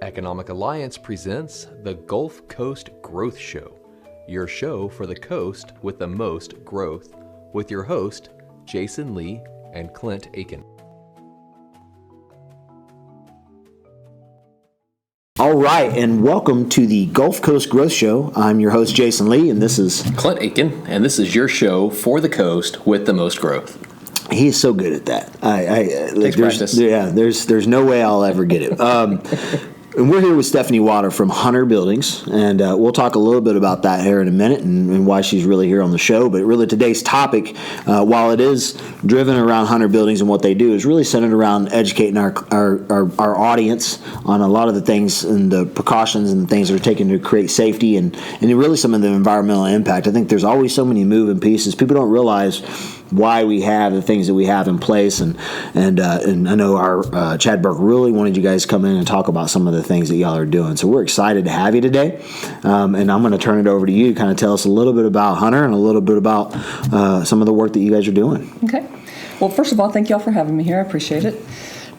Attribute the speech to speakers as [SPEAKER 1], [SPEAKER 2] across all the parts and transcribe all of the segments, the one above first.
[SPEAKER 1] Economic Alliance presents the Gulf Coast Growth Show, your show for the coast with the most growth, with your host, Jason Lee and Clint Akin.
[SPEAKER 2] All right, and welcome to the Gulf Coast Growth Show. I'm your host, Jason Lee, and this is
[SPEAKER 3] Clint Akin, and this is your show for the coast with the most growth.
[SPEAKER 2] He is so good at that.
[SPEAKER 3] Takes practice.
[SPEAKER 2] Yeah, there's no way I'll ever get it. And we're here with Stephanie Water from Hunter Buildings, and we'll talk a little bit about that here in a minute and why she's really here on the show. But really today's topic, while it is driven around Hunter Buildings and what they do, is really centered around educating our audience on a lot of the things and the precautions and the things that are taken to create safety and really some of the environmental impact. I think there's always so many moving pieces. People don't realize why we have the things that we have in place, and I know our Chad Burke really wanted you guys to come in and talk about some of the things that y'all are doing. So we're excited to have you today, and I'm going to turn it over to you to kind of tell us a little bit about Hunter and a little bit about some of the work that you guys are doing.
[SPEAKER 4] Okay. Well, first of all, thank y'all for having me here. I appreciate it.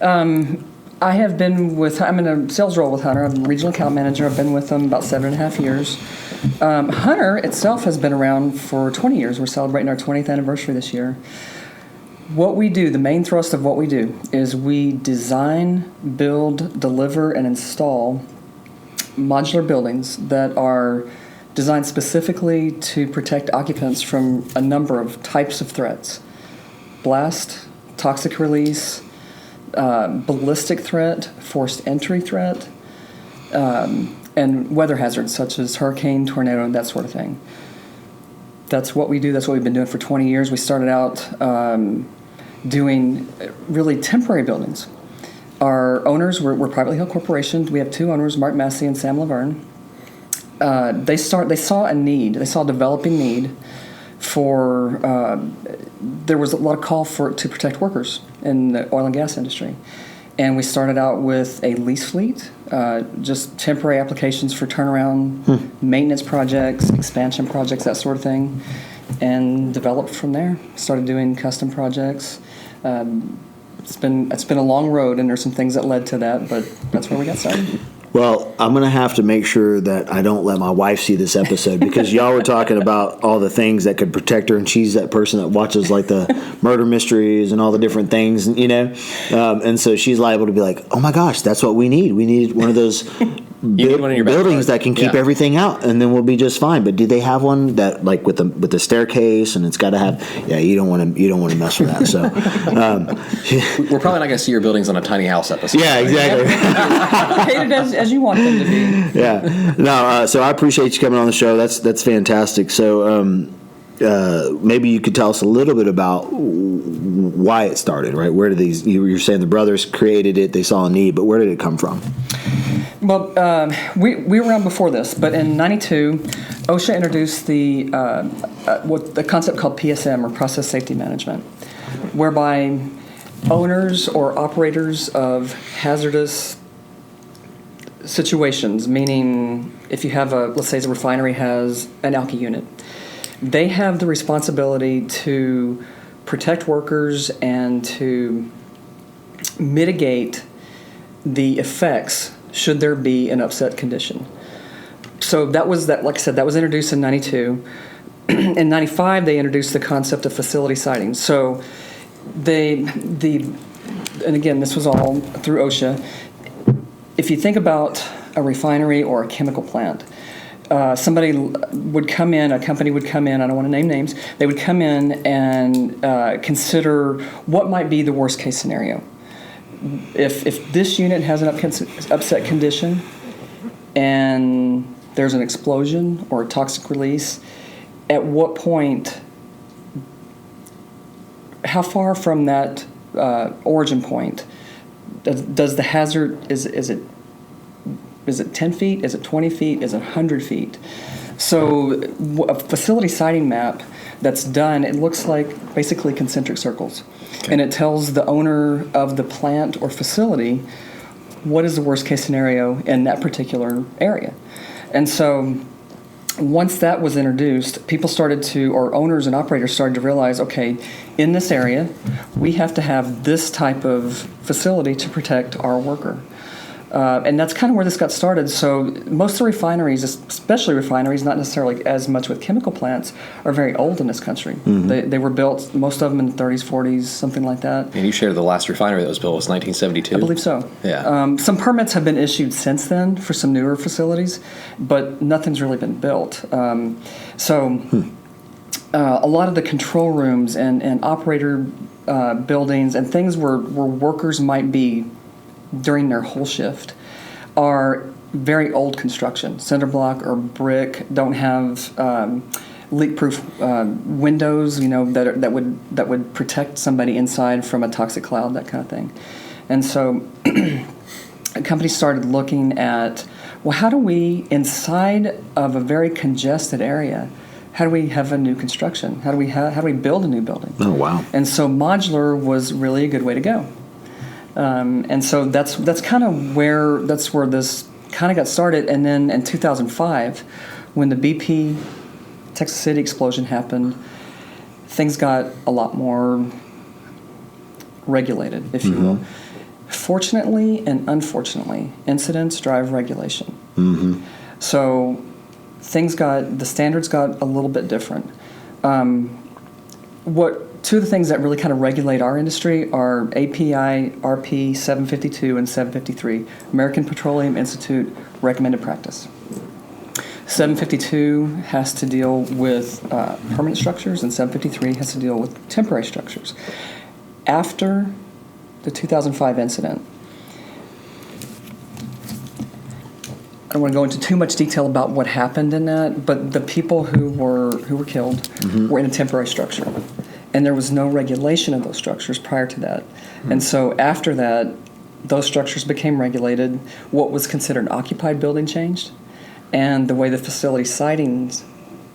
[SPEAKER 4] I'm in a sales role with Hunter. I'm a regional account manager. I've been with them about 7.5 years. Hunter itself has been around for 20 years. We're celebrating our 20th anniversary this year. What we do, the main thrust of what we do, is we design, build, deliver, and install modular buildings that are designed specifically to protect occupants from a number of types of threats: blast, toxic release, ballistic threat, forced entry threat, and weather hazards such as hurricane, tornado, and that sort of thing. That's what we do. That's what we've been doing for 20 years. We started out doing really temporary buildings. Our owners, we're privately held corporations. We have two owners, Mark Massey and Sam Laverne. They saw a need. They saw a developing need for. There was a lot of call to protect workers in the oil and gas industry. And we started out with a lease fleet, just temporary applications for turnaround, maintenance projects, expansion projects, that sort of thing, and developed from there. Started doing custom projects. It's been a long road, and there's some things that led to that, but that's where we got started.
[SPEAKER 2] Well, I'm going to have to make sure that I don't let my wife see this episode because y'all were talking about all the things that could protect her, and she's that person that watches like the murder mysteries and all the different things, and so she's liable to be like, oh my gosh, that's what we need. We need one of those buildings that can keep everything out, and then we'll be just fine. But do they have one that like with the staircase, and it's got to have? Yeah, you don't want to mess with that. So
[SPEAKER 3] we're probably not going to see your buildings on a tiny house episode.
[SPEAKER 2] Yeah, exactly.
[SPEAKER 4] Complicated as you want them to be.
[SPEAKER 2] Yeah. No. So I appreciate you coming on the show. That's fantastic. So maybe you could tell us a little bit about why it started. Right? Where did these? You're saying the brothers created it. They saw a need, but where did it come from?
[SPEAKER 4] Well, we were around before this, but in '92, OSHA introduced the concept called PSM, or Process Safety Management, whereby owners or operators of hazardous situations, meaning if you have let's say a refinery has an alky unit, they have the responsibility to protect workers and to mitigate the effects should there be an upset condition. So that was like I said, that was introduced in '92. In '95, they introduced the concept of facility siting. So and again, this was all through OSHA. If you think about a refinery or a chemical plant, somebody would come in, a company would come in, I don't want to name names, they would come in and consider what might be the worst case scenario. If this unit has an upset condition and there's an explosion or a toxic release, at what point, how far from that origin point does the hazard, is it 10 feet, is it 20 feet, is it 100 feet? So a facility siting map that's done, it looks like basically concentric circles. Okay. And it tells the owner of the plant or facility what is the worst case scenario in that particular area. And so once that was introduced, owners and operators started to realize, okay, in this area, we have to have this type of facility to protect our worker. And that's kind of where this got started. So most of the refineries, especially refineries, not necessarily as much with chemical plants, are very old in this country. They were built, most of them in the 30s, 40s, something like that.
[SPEAKER 3] And you shared the last refinery that was built was 1972?
[SPEAKER 4] I believe so.
[SPEAKER 3] Yeah.
[SPEAKER 4] Some permits have been issued since then for some newer facilities, but nothing's really been built. A lot of the control rooms and operator buildings and things where workers might be during their whole shift are very old construction. Cinder block or brick, don't have leak-proof windows, that would protect somebody inside from a toxic cloud, that kind of thing. And so companies started looking at, well, how do we, inside of a very congested area, how do we have a new construction? How do we build a new building?
[SPEAKER 2] Oh, wow.
[SPEAKER 4] And so modular was really a good way to go. And so that's kind of where this kind of got started. And then in 2005, when the BP Texas City explosion happened, things got a lot more regulated, if you will. Fortunately and unfortunately, incidents drive regulation. So the standards got a little bit different. Two of the things that really kind of regulate our industry are API, RP 752 and 753, American Petroleum Institute Recommended Practice. 752 has to deal with permanent structures, and 753 has to deal with temporary structures. After the 2005 incident, I don't want to go into too much detail about what happened in that, but the people who were killed were in a temporary structure. And there was no regulation of those structures prior to that. And so after that, those structures became regulated. What was considered an occupied building changed. And the way the facility sightings,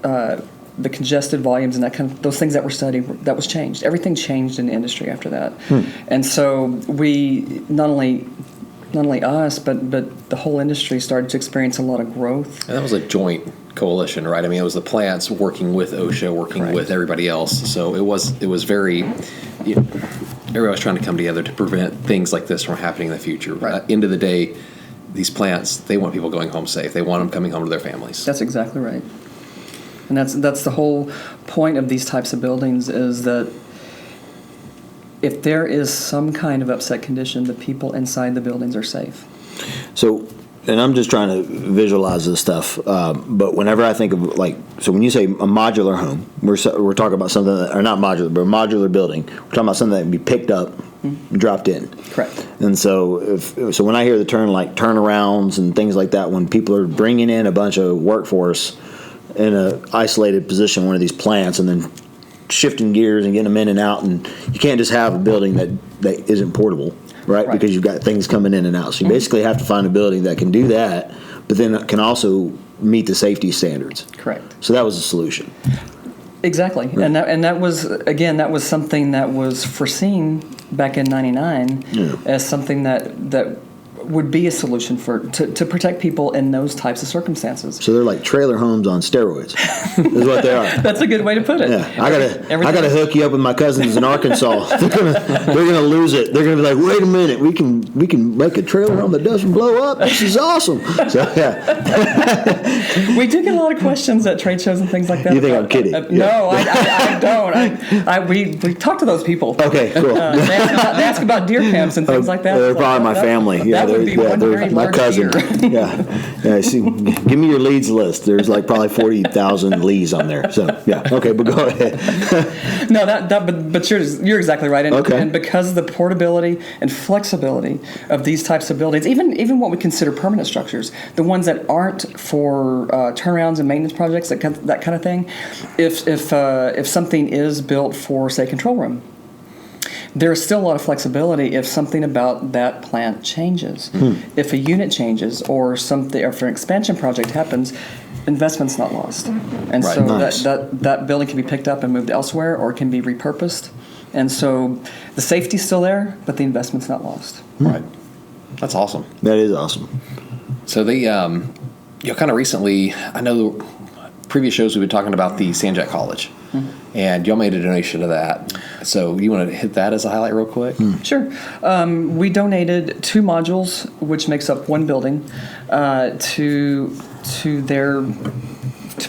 [SPEAKER 4] the congested volumes and that kind of, those things that were studied, that was changed. Everything changed in the industry after that. And so we, not only us, but the whole industry started to experience a lot of growth.
[SPEAKER 3] And that was a joint coalition, right? I mean, it was the plants working with OSHA, working with everybody else. So it was very, everybody was trying to come together to prevent things like this from happening in the future.
[SPEAKER 4] Right.
[SPEAKER 3] At the end of the day, these plants, they want people going home safe. They want them coming home to their families.
[SPEAKER 4] That's exactly right. And that's the whole point of these types of buildings, is that if there is some kind of upset condition, the people inside the buildings are safe.
[SPEAKER 2] So, and I'm just trying to visualize this stuff, but whenever I think of, so when you say a modular home, we're talking about something that, or not modular, but a modular building. We're talking about something that can be picked up and dropped in.
[SPEAKER 4] Correct.
[SPEAKER 2] And so, when I hear the term like turnarounds and things like that, when people are bringing in a bunch of workforce in a isolated position in one of these plants and then shifting gears and getting them in and out, and you can't just have a building that isn't portable, right? Because you've got things coming in and out. So you basically have to find a building that can do that, but then can also meet the safety standards.
[SPEAKER 4] Correct.
[SPEAKER 2] So that was the solution.
[SPEAKER 4] Exactly. Right. And that was something that was foreseen back in '99 as something that would be a solution to protect people in those types of circumstances.
[SPEAKER 2] So they're like trailer homes on steroids, is what they are.
[SPEAKER 4] That's a good way to put it.
[SPEAKER 2] Yeah, I gotta hook you up with my cousins in Arkansas. They're gonna lose it. They're gonna be like, wait a minute, we can make a trailer home that doesn't blow up. This is awesome. So yeah,
[SPEAKER 4] we do get a lot of questions at trade shows and things like that.
[SPEAKER 2] You think I'm kidding?
[SPEAKER 4] No, I don't. We talk to those people.
[SPEAKER 2] Okay, cool.
[SPEAKER 4] They ask about deer camps and things like that.
[SPEAKER 2] They're probably my family. Yeah, they're my cousin. Yeah. See, give me your leads list. There's like probably 40,000 leads on there. So yeah, okay, but go ahead.
[SPEAKER 4] No, but you're exactly right. And because of the portability and flexibility of these types of buildings, even what we consider permanent structures, the ones that aren't for turnarounds and maintenance projects, that kind of thing, if something is built for, say, control room, there's still a lot of flexibility if something about that plant changes. If a unit changes or if an expansion project happens, investment's not lost. And so that building can be picked up and moved elsewhere, or it can be repurposed. And so the safety's still there, but the investment's not lost.
[SPEAKER 3] Right. That's awesome.
[SPEAKER 2] That is awesome.
[SPEAKER 3] So they, kind of recently, I know previous shows we've been talking about the Sanjak College. and y'all made a donation to that. So you want to hit that as a highlight real quick?
[SPEAKER 4] Sure. We donated 2 modules, which makes up 1 building, to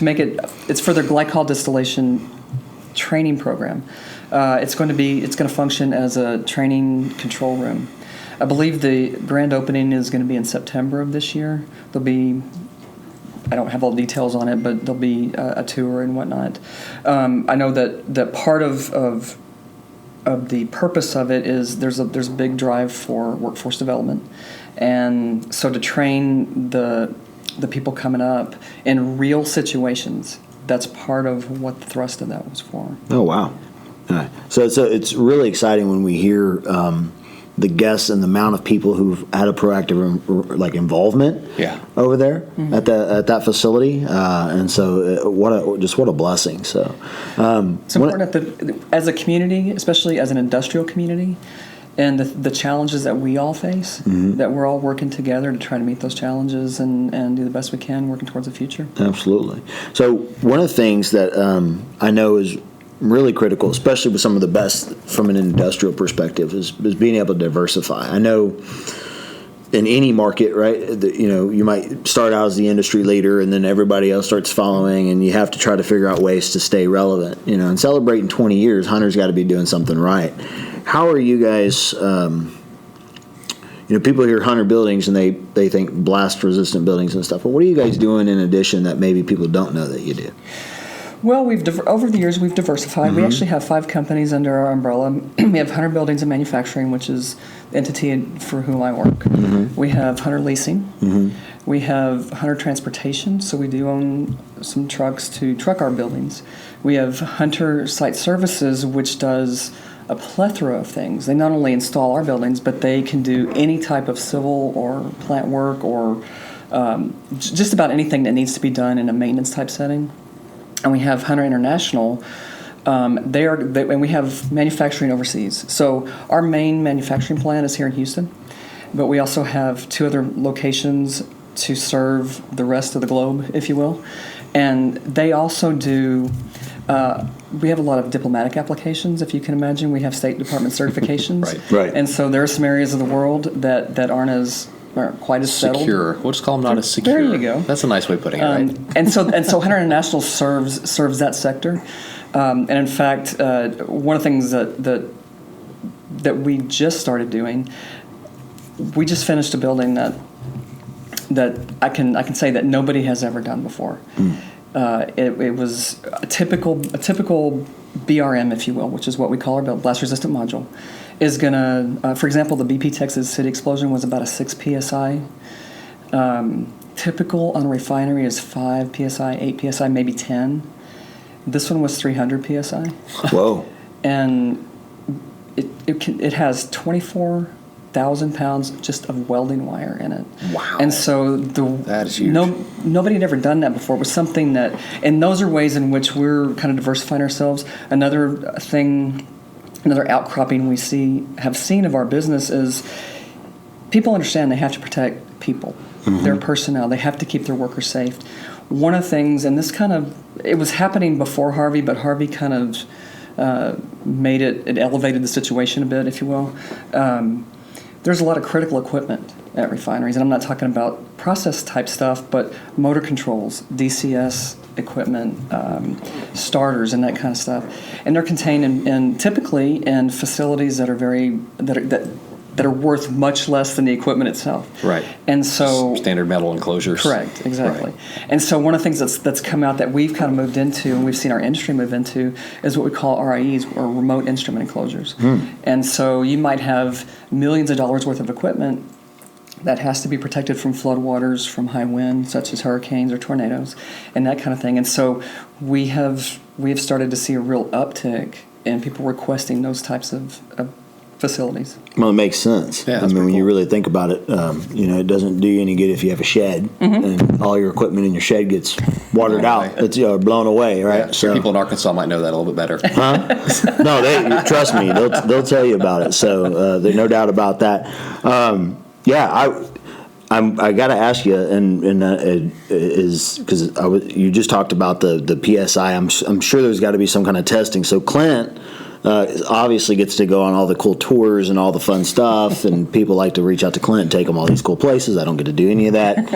[SPEAKER 4] make it. It's for their glycol distillation training program. It's going to function as a training control room. I believe the grand opening is going to be in September of this year. There'll be, I don't have all the details on it, but there'll be a tour and whatnot. I know that part of the purpose of it is there's a big drive for workforce development, and so to train the people coming up in real situations, that's part of what the thrust of that was for.
[SPEAKER 2] Oh, wow. So it's really exciting when we hear the guests and the amount of people who've had a proactive involvement over there at that facility, and so what a blessing. So
[SPEAKER 4] it's important that as a community, especially as an industrial community, and the challenges that we all face, that we're all working together to try to meet those challenges and do the best we can, working towards the future.
[SPEAKER 2] Absolutely. So one of the things that I know is really critical, especially with some of the best from an industrial perspective, is being able to diversify. I know in any market, right, you might start out as the industry leader and then everybody else starts following, and you have to try to figure out ways to stay relevant. And celebrating 20 years, Hunter's got to be doing something right. How are you guys, people hear Hunter buildings and they think blast-resistant buildings and stuff, but what are you guys doing in addition that maybe people don't know that you do?
[SPEAKER 4] Well, over the years we've diversified. We actually have 5 companies under our umbrella. We have Hunter Buildings and Manufacturing, which is the entity for whom I work. We have Hunter Leasing. We have Hunter Transportation, so we do own some trucks to truck our buildings. We have Hunter Site Services, which does a plethora of things. They not only install our buildings, but they can do any type of civil or plant work or just about anything that needs to be done in a maintenance type setting. And we have Hunter International. And we have manufacturing overseas. So our main manufacturing plant is here in Houston, but we also have 2 other locations to serve the rest of the globe, if you will. And they also do. We have a lot of diplomatic applications, if you can imagine. We have State Department certifications.
[SPEAKER 2] Right.
[SPEAKER 4] And so there are some areas of the world that aren't quite as settled.
[SPEAKER 3] Secure. We'll just call them not as secure.
[SPEAKER 4] There you go.
[SPEAKER 3] That's a nice way of putting it, right?
[SPEAKER 4] And so Hunter International serves that sector. And in fact, one of the things that we just started doing, we just finished a building that I can say that nobody has ever done before. It was a typical BRM, if you will, which is what we call our blast resistant module, is gonna, for example, the BP Texas City explosion was about a 6 psi. Typical on a refinery is 5 psi, 8 psi, maybe 10. This one was 300 psi.
[SPEAKER 2] Whoa!
[SPEAKER 4] And it has 24,000 pounds just of welding wire in it.
[SPEAKER 3] Wow!
[SPEAKER 4] And so
[SPEAKER 3] that is huge.
[SPEAKER 4] Nobody had ever done that before. It was something that, and those are ways in which we're kind of diversifying ourselves. Another outcropping we have seen of our business is people understand they have to protect people, their personnel. They have to keep their workers safe. One of the things, and it was happening before Harvey, but Harvey kind of it elevated the situation a bit, if you will. There's a lot of critical equipment at refineries, and I'm not talking about process type stuff, but motor controls, DCS equipment, starters, and that kind of stuff. And they're contained typically in facilities that are worth much less than the equipment itself.
[SPEAKER 3] Right.
[SPEAKER 4] And so
[SPEAKER 3] standard metal enclosures.
[SPEAKER 4] Correct, exactly.
[SPEAKER 3] Right.
[SPEAKER 4] And so one of the things that's come out that we've kind of moved into, and we've seen our industry move into, is what we call RIEs, or remote instrument enclosures. And so you might have millions of dollars worth of equipment that has to be protected from floodwaters, from high wind, such as hurricanes or tornadoes, and that kind of thing. And so we have started to see a real uptick in people requesting those types of facilities.
[SPEAKER 2] Well, it makes sense.
[SPEAKER 3] Yeah,
[SPEAKER 2] I mean, when you really think about it, it doesn't do you any good if you have a shed and all your equipment in your shed gets watered out. It's blown away, right?
[SPEAKER 3] Yeah, so people in Arkansas might know that a little bit better.
[SPEAKER 2] No, trust me, they'll tell you about it. So there's no doubt about that. I got to ask you, and is because you just talked about the PSI. I'm sure there's got to be some kind of testing. So Clint obviously gets to go on all the cool tours and all the fun stuff, and people like to reach out to Clint and take them all these cool places. I don't get to do any of that.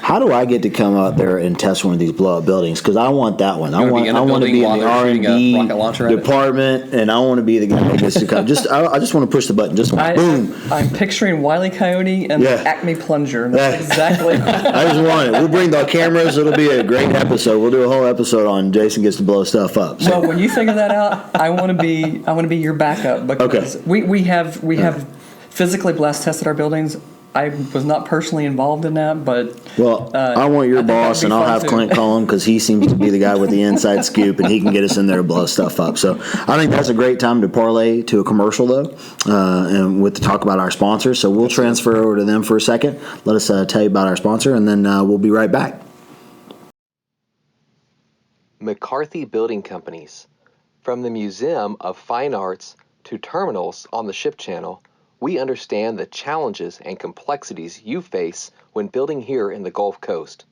[SPEAKER 2] How do I get to come out there and test one of these blow up buildings? Because I want that one. I want to be in the R&D department, and I want to be the guy that gets to come. I just want to push the button. Just boom.
[SPEAKER 4] I'm picturing Wile E. Coyote and the Acme Plunger. That's exactly.
[SPEAKER 2] I just want it. We'll bring the cameras. It'll be a great episode. We'll do a whole episode on Jason gets to blow stuff up. So.
[SPEAKER 4] Well, when you figure that out, I want to be your backup because we have physically blast tested our buildings. I was not personally involved in that, but
[SPEAKER 2] I want your boss, and I'll have Clint call him because he seems to be the guy with the inside scoop, and he can get us in there to blow stuff up. So I think that's a great time to parlay to a commercial, though, and to talk about our sponsor. So we'll transfer over to them for a second. Let us tell you about our sponsor, and then we'll be right back.
[SPEAKER 1] McCarthy Building Companies. From the Museum of Fine Arts to terminals on the Ship Channel, we understand the challenges and complexities you face when building here in the Gulf Coast.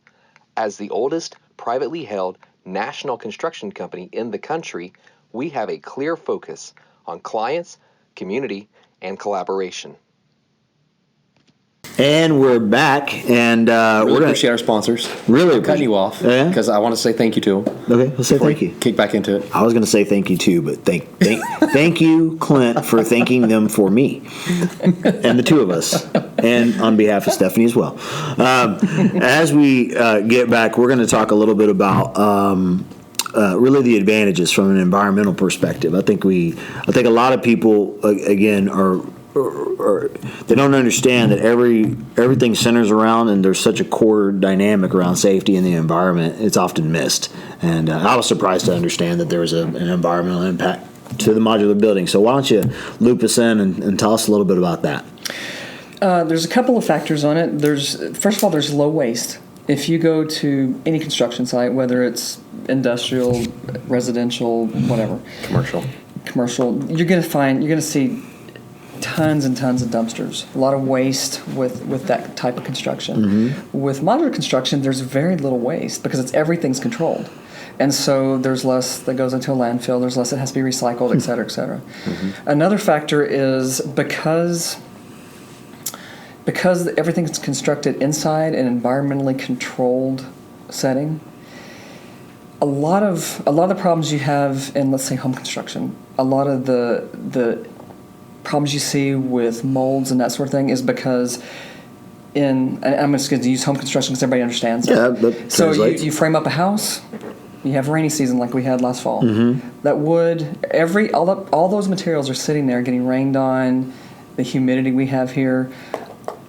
[SPEAKER 1] As the oldest privately held national construction company in the country, we have a clear focus on clients, community, and collaboration.
[SPEAKER 2] And we're back, and we're going to
[SPEAKER 3] appreciate our sponsors.
[SPEAKER 2] Really,
[SPEAKER 3] I'm cutting you off because I want to say thank you to them.
[SPEAKER 2] Okay, let's say thank you.
[SPEAKER 3] Kick back into it.
[SPEAKER 2] I was going to say thank you too, but thank you, Clint, for thanking them for me and the two of us, and on behalf of Stephanie as well. As we get back, we're going to talk a little bit about. Really the advantages from an environmental perspective. I think a lot of people again are they don't understand that everything centers around, and there's such a core dynamic around safety in the environment. It's often missed, and I was surprised to understand that there was an environmental impact to the modular building. So why don't you loop us in and tell us a little bit about that?
[SPEAKER 4] There's a couple of factors on it. First of all, there's low waste. If you go to any construction site, whether it's industrial, residential, whatever, commercial, you're going to see tons and tons of dumpsters, a lot of waste with that type of construction. Mm-hmm. With modular construction, there's very little waste because everything's controlled. And so there's less that goes into a landfill, there's less that has to be recycled, et cetera, et cetera. Mm-hmm. Another factor is because everything's constructed inside an environmentally controlled setting, a lot of the problems you have in, let's say, home construction, a lot of the problems you see with molds and that sort of thing is because and I'm just going to use home construction because everybody understands it. Yeah, that so you frame up a house, you have rainy season like we had last fall. Mm-hmm. That wood, all those materials are sitting there getting rained on, the humidity we have here,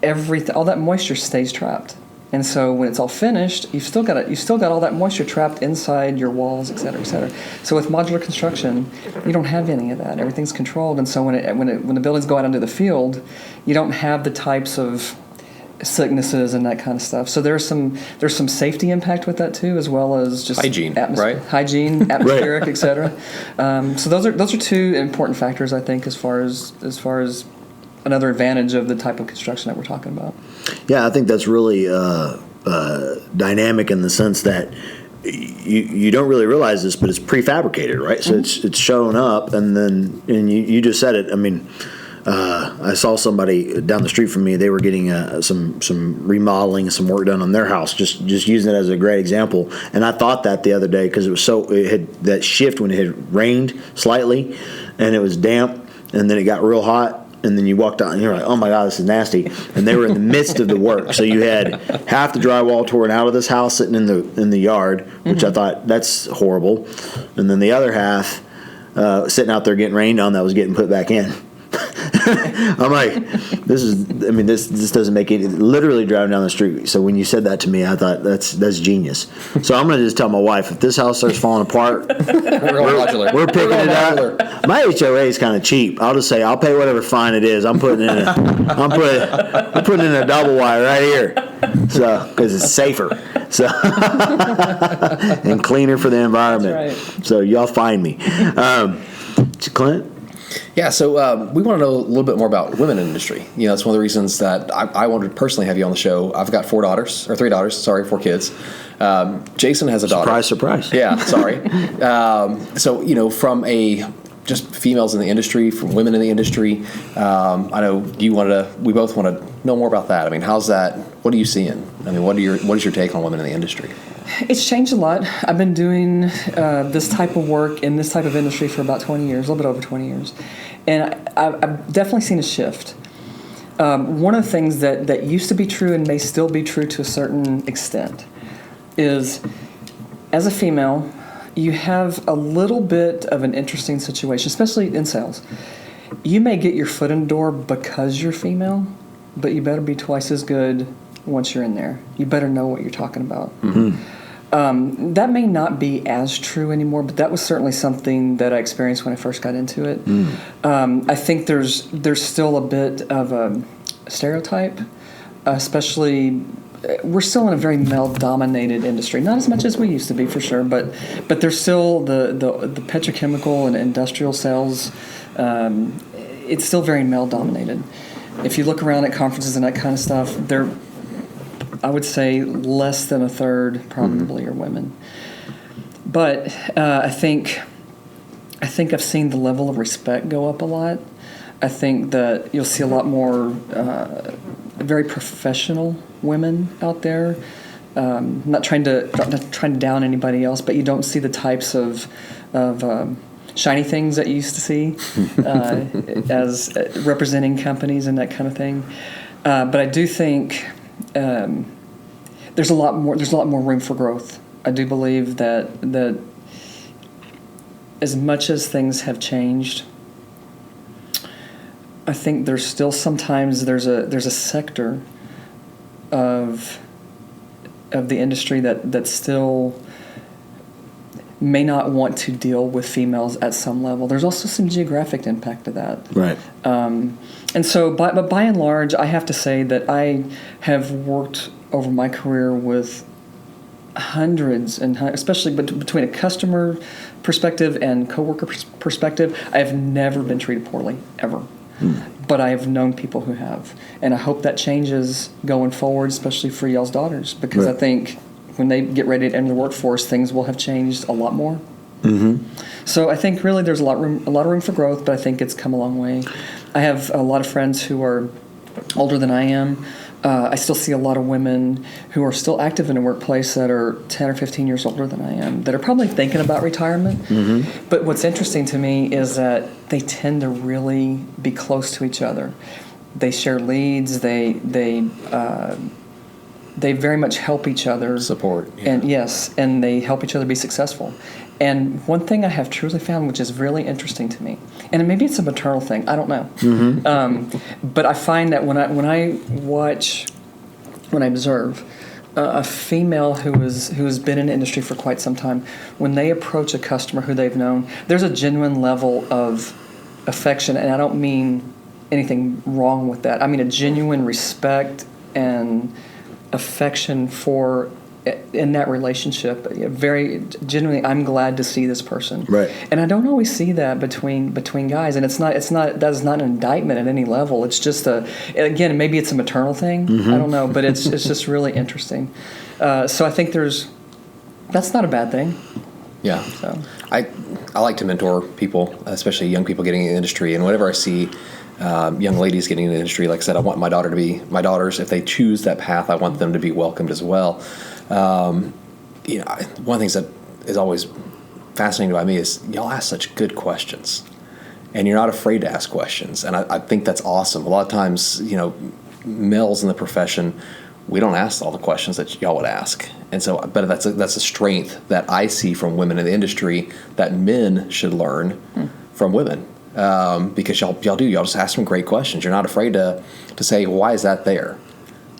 [SPEAKER 4] all that moisture stays trapped. And so when it's all finished, you've still got all that moisture trapped inside your walls, et cetera, et cetera. So with modular construction, you don't have any of that. Everything's controlled, and so when the buildings go out into the field, you don't have the types of sicknesses and that kind of stuff. So there's some safety impact with that too, as well as just
[SPEAKER 3] hygiene, right?
[SPEAKER 4] Hygiene, atmospheric, right. Et cetera. So those are two important factors, I think, as far as another advantage of the type of construction that we're talking about.
[SPEAKER 2] Yeah, I think that's really dynamic in the sense that you don't really realize this, but it's prefabricated, right? So it's showing up, and you just said it. I mean, I saw somebody down the street from me. They were getting some remodeling and some work done on their house. Just using it as a great example. And I thought that the other day because it had that shift when it had rained slightly, and it was damp, and then it got real hot. And then you walked out and you're like, oh my God, this is nasty. And they were in the midst of the work. So you had half the drywall torn out of this house sitting in the yard, which I thought, that's horrible. And then the other half sitting out there getting rained on that was getting put back in. I'm like, this doesn't make any, literally driving down the street. So when you said that to me, I thought that's genius. So I'm going to just tell my wife, if this house starts falling apart, we're picking it up. My HOA is kind of cheap. I'll just say, I'll pay whatever fine it is. I'm putting in a double wide right here. So, because it's safer. So, and cleaner for the environment.
[SPEAKER 4] That's right.
[SPEAKER 2] So y'all find me. Clint?
[SPEAKER 3] Yeah, so we want to know a little bit more about women in the industry. That's one of the reasons that I wanted to personally have you on the show. I've got 4 kids. Jason has a daughter.
[SPEAKER 2] Surprise.
[SPEAKER 3] Yeah, sorry. So, from just females in the industry, from women in the industry, I know we both want to know more about that. I mean, how's that? What are you seeing? I mean, what is your take on women in the industry?
[SPEAKER 4] It's changed a lot. I've been doing this type of work in this type of industry for about 20 years, a little bit over 20 years. And I've definitely seen a shift. One of the things that used to be true and may still be true to a certain extent is, as a female, you have a little bit of an interesting situation, especially in sales. You may get your foot in the door because you're female, but you better be twice as good once you're in there. You better know what you're talking about. Mm-hmm. That may not be as true anymore, but that was certainly something that I experienced when I first got into it. I think there's still a bit of a stereotype, especially we're still in a very male-dominated industry. Not as much as we used to be, for sure, but there's still the petrochemical and industrial sales. It's still very male-dominated. If you look around at conferences and that kind of stuff, I would say less than a third probably are women. But I think I've seen the level of respect go up a lot. I think that you'll see a lot more very professional women out there. Not trying to down anybody else, but you don't see the types of shiny things that you used to see as representing companies and that kind of thing. But I do think there's a lot more room for growth. I do believe that as much as things have changed, I think there's still sometimes there's a sector of the industry that still may not want to deal with females at some level. There's also some geographic impact to that.
[SPEAKER 2] Right.
[SPEAKER 4] And so, but by and large, I have to say that I have worked over my career with hundreds, and especially between a customer perspective and coworker perspective, I have never been treated poorly, ever. But I have known people who have. And I hope that changes going forward, especially for y'all's daughters, because I think when they get ready to enter the workforce, things will have changed a lot more. Mm-hmm. So I think really there's a lot of room for growth, but I think it's come a long way. I have a lot of friends who are older than I am. I still see a lot of women who are still active in the workplace that are 10 or 15 years older than I am, that are probably thinking about retirement. Mm-hmm. But what's interesting to me is that they tend to really be close to each other. They share leads. They very much help each other. Support. Yeah. And they help each other be successful. And one thing I have truly found, which is really interesting to me, and maybe it's a maternal thing, I don't know. Mm-hmm. But I find that when I observe a female who has been in the industry for quite some time, when they approach a customer who they've known, there's a genuine level of affection, and I don't mean anything wrong with that. I mean a genuine respect and affection for in that relationship. Very genuinely, I'm glad to see this person. Right. And I don't always see that between guys, and that is not an indictment at any level. It's just again, maybe it's a maternal thing. Mm-hmm. I don't know, but it's just really interesting. So I think that's not a bad thing.
[SPEAKER 3] Yeah. So I like to mentor people, especially young people getting in the industry, and whenever I see young ladies getting in the industry, like I said, I want my daughters, if they choose that path, I want them to be welcomed as well. One of the things that is always fascinating by me is y'all ask such good questions, and you're not afraid to ask questions, and I think that's awesome. A lot of times, males in the profession, we don't ask all the questions that y'all would ask, and so, but that's a strength that I see from women in the industry that men should learn from women. Because y'all just ask some great questions. You're not afraid to say, why is that there,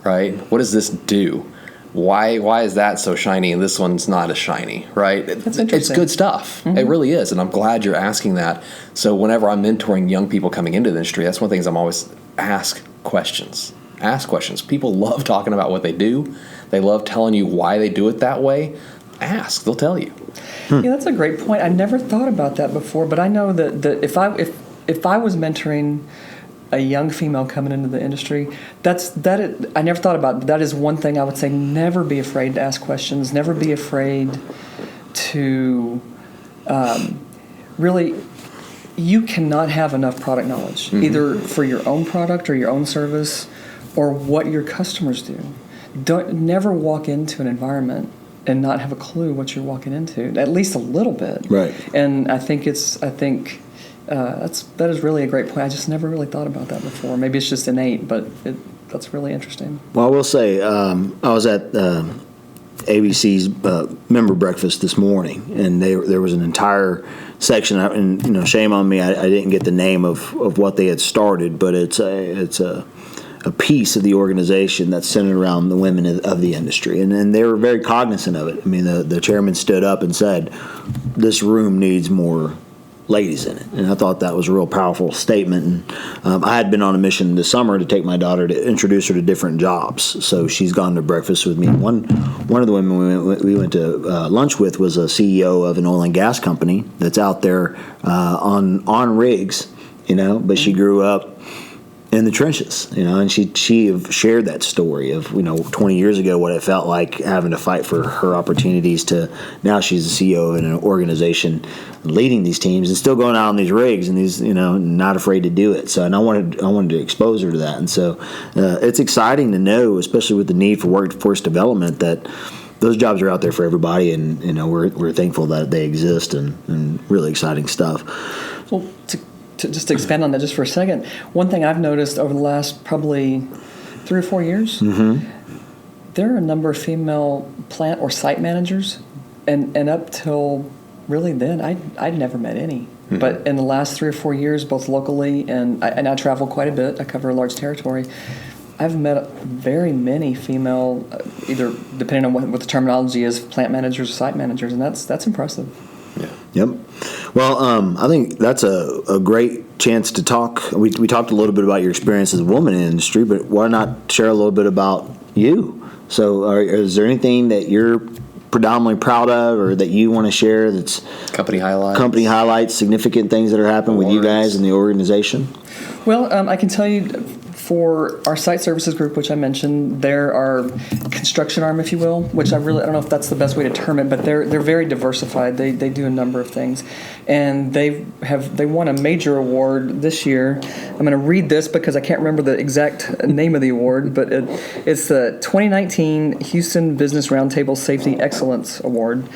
[SPEAKER 3] right? What does this do? Why is that so shiny and this one's not as shiny, right?
[SPEAKER 4] That's interesting.
[SPEAKER 3] It's good stuff. Mm-hmm. It really is, and I'm glad you're asking that. So whenever I'm mentoring young people coming into the industry, that's one of the things I'm always ask questions. Ask questions. People love talking about what they do. They love telling you why they do it that way. Ask. They'll tell you.
[SPEAKER 4] Yeah, that's a great point. I never thought about that before, but I know that if if I was mentoring a young female coming into the industry, I never thought about it, but that is one thing I would say: never be afraid to ask questions. Never be afraid to really. You cannot have enough product knowledge, either for your own product or your own service, or what your customers do. Never walk into an environment and not have a clue what you're walking into, at least a little bit.
[SPEAKER 2] Right.
[SPEAKER 4] And I think that is really a great point. I just never really thought about that before. Maybe it's just innate, but that's really interesting.
[SPEAKER 2] Well, I will say I was at ABC's member breakfast this morning, and there was an entire section. And shame on me, I didn't get the name of what they had started, but it's a piece of the organization that's centered around the women of the industry, and they were very cognizant of it. I mean, the chairman stood up and said, "This room needs more ladies in it," and I thought that was a real powerful statement. And I had been on a mission this summer to take my daughter to introduce her to different jobs, so she's gone to breakfast with me. One of the women we went to lunch with was a CEO of an oil and gas company that's out there on rigs, but she grew up in the trenches, and she shared that story of 20 years ago what it felt like having to fight for her opportunities to now she's the CEO of an organization leading these teams and still going out on these rigs and these not afraid to do it. So, and I wanted to expose her to that, and so it's exciting to know, especially with the need for workforce development, that those jobs are out there for everybody, and we're thankful that they exist, and really exciting stuff.
[SPEAKER 4] Well, just to expand on that just for a second, one thing I've noticed over the last probably 3 or 4 years, there are a number of female plant or site managers, and up till really then, I'd never met any. But in the last 3 or 4 years, both locally and I travel quite a bit, I cover a large territory, I've met very many female, either depending on what the terminology is, plant managers or site managers, and that's impressive.
[SPEAKER 3] Yeah.
[SPEAKER 2] Yep. Well, I think that's a great chance to talk. We talked a little bit about your experience as a woman in the industry, but why not share a little bit about you? So is there anything that you're predominantly proud of or that you want to share that's
[SPEAKER 3] company highlights,
[SPEAKER 2] significant things that are happening with you guys in the organization?
[SPEAKER 4] Well, I can tell you for our site services group, which I mentioned, they're our construction arm, if you will, which I don't know if that's the best way to term it, but they're very diversified. They do a number of things, and they won a major award this year. I'm going to read this because I can't remember the exact name of the award, but it's the 2019 Houston Business Roundtable Safety Excellence Award.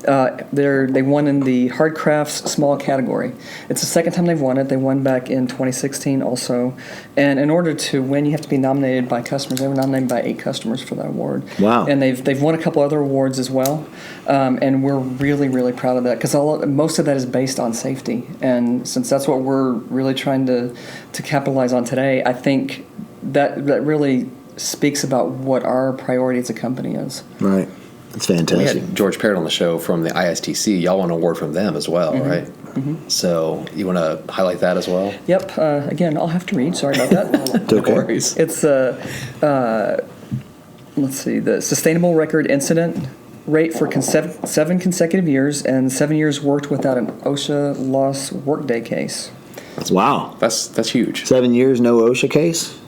[SPEAKER 4] They won in the hard crafts small category. It's the second time they've won it. They won back in 2016 also. And in order to win, you have to be nominated by customers. They were nominated by 8 customers for that award.
[SPEAKER 2] Wow.
[SPEAKER 4] And they've won a couple other awards as well. And we're really, really proud of that because most of that is based on safety. And since that's what we're really trying to capitalize on today, I think that really speaks about what our priority as a company is.
[SPEAKER 2] Right. That's fantastic.
[SPEAKER 3] We had George Parrott on the show from the ISTC. Y'all won an award from them as well, right? Mm-hmm. So you want to highlight that as well?
[SPEAKER 4] Yep. Again, I'll have to read. Sorry about that.
[SPEAKER 2] It's okay.
[SPEAKER 3] No worries.
[SPEAKER 4] It's let's see, the Sustainable Record Incident Rate for 7 consecutive years and 7 years worked without an OSHA lost workday case.
[SPEAKER 2] Wow.
[SPEAKER 3] That's huge.
[SPEAKER 2] 7 years, no OSHA case?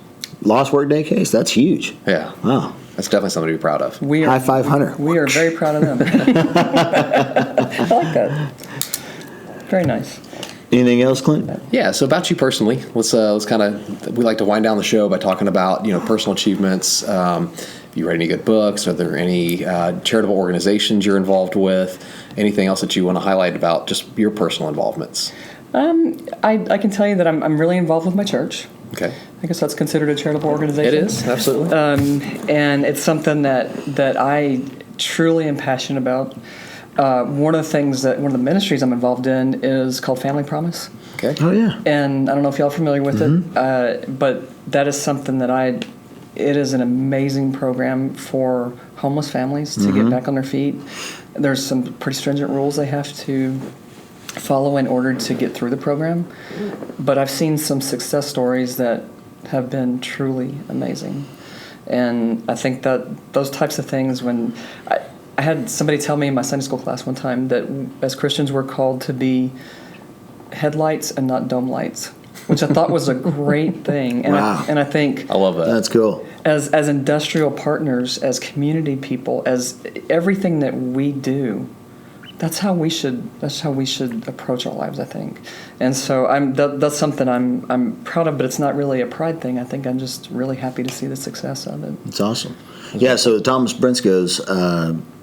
[SPEAKER 2] Lost workday case? That's huge.
[SPEAKER 3] Yeah.
[SPEAKER 2] Wow.
[SPEAKER 3] That's definitely something to be proud of.
[SPEAKER 2] High five, Hunter.
[SPEAKER 4] We are very proud of them. I like that. Very nice.
[SPEAKER 2] Anything else, Clint?
[SPEAKER 3] Yeah. So about you personally, let's kind of, we like to wind down the show by talking about personal achievements. You read any good books? Are there any charitable organizations you're involved with? Anything else that you want to highlight about just your personal involvements?
[SPEAKER 4] I can tell you that I'm really involved with my church.
[SPEAKER 3] Okay.
[SPEAKER 4] I guess that's considered a charitable organization.
[SPEAKER 3] It is, absolutely.
[SPEAKER 4] And it's something that I truly am passionate about. One of the ministries I'm involved in is called Family Promise.
[SPEAKER 3] Okay.
[SPEAKER 2] Oh, yeah.
[SPEAKER 4] And I don't know if y'all are familiar with it, but that is something that it is an amazing program for homeless families to get back on their feet. There's some pretty stringent rules they have to follow in order to get through the program. But I've seen some success stories that have been truly amazing. And I think that those types of things, when I had somebody tell me in my Sunday school class one time that as Christians we're called to be headlights and not dome lights, which I thought was a great thing. And
[SPEAKER 2] Wow.
[SPEAKER 4] I think
[SPEAKER 3] I love that.
[SPEAKER 2] That's cool.
[SPEAKER 4] as industrial partners, as community people, as everything that we do, that's how we should approach our lives, I think. And so that's something I'm proud of, but it's not really a pride thing. I think I'm just really happy to see the success of it.
[SPEAKER 2] It's awesome. Yeah, so Thomas Brinsko's,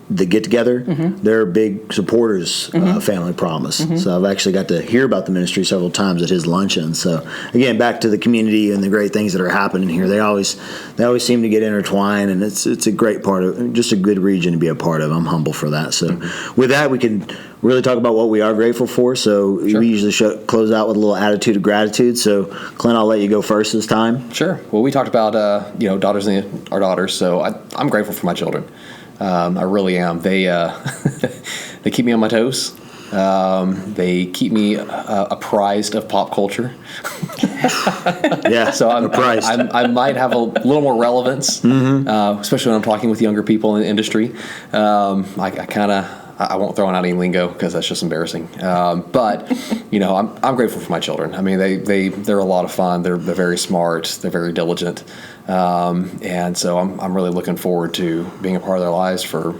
[SPEAKER 2] the get together, they're big supporters of Family Promise. So I've actually got to hear about the ministry several times at his luncheon. So again, back to the community and the great things that are happening here. They always seem to get intertwined, and it's a great part of, just a good region to be a part of. I'm humble for that. So with that, we can really talk about what we are grateful for. So we usually close out with a little attitude of gratitude. So Clint, I'll let you go first this time.
[SPEAKER 3] Sure. Well, we talked about daughters and our daughters. So I'm grateful for my children. I really am. They they keep me on my toes. They keep me apprised of pop culture.
[SPEAKER 2] Yeah,
[SPEAKER 3] So I'm
[SPEAKER 2] apprised.
[SPEAKER 3] I might have a little more relevance, especially when I'm talking with younger people in the industry. I won't throw out any lingo because that's just embarrassing. But I'm grateful for my children. I mean, they're a lot of fun. They're very smart. They're very diligent, and so I'm really looking forward to being a part of their lives for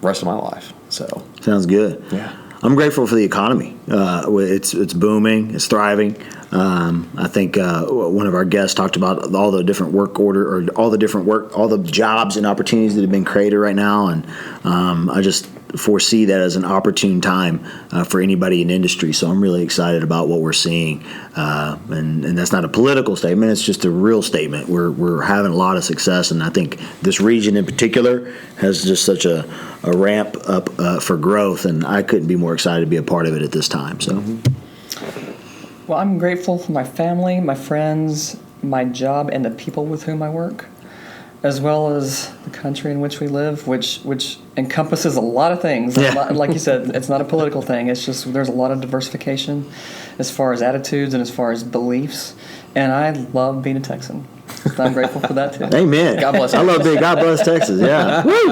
[SPEAKER 3] the rest of my life. So
[SPEAKER 2] Sounds good.
[SPEAKER 3] Yeah.
[SPEAKER 2] I'm grateful for the economy. It's booming. It's thriving. I think one of our guests talked about all the different all the jobs and opportunities that have been created right now, and I just foresee that as an opportune time for anybody in industry. So I'm really excited about what we're seeing, and that's not a political statement. It's just a real statement. We're having a lot of success, and I think this region in particular has just such a ramp up for growth, and I couldn't be more excited to be a part of it at this time. So.
[SPEAKER 4] Well, I'm grateful for my family, my friends, my job, and the people with whom I work, as well as the country in which we live, which encompasses a lot of things.
[SPEAKER 2] Yeah.
[SPEAKER 4] Like you said, it's not a political thing. It's just there's a lot of diversification as far as attitudes and as far as beliefs. And I love being a Texan. So I'm grateful for that too.
[SPEAKER 2] Amen.
[SPEAKER 3] God bless
[SPEAKER 2] I love being God bless Texas. Yeah. Woo!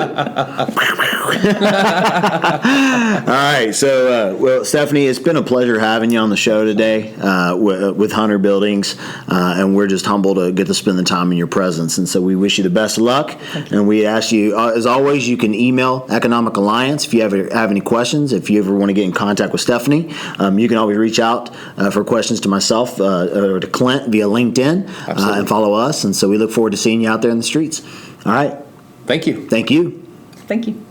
[SPEAKER 2] All right. So, well, Stephanie, it's been a pleasure having you on the show today with Hunter Buildings, and we're just humbled to get to spend the time in your presence. And so we wish you the best of luck. And we ask you, as always, you can email Economic Alliance if you have any questions. If you ever want to get in contact with Stephanie, you can always reach out for questions to myself or to Clint via LinkedIn and follow us. And so we look forward to seeing you out there in the streets. All right.
[SPEAKER 3] Thank you.
[SPEAKER 2] Thank you.
[SPEAKER 4] Thank you.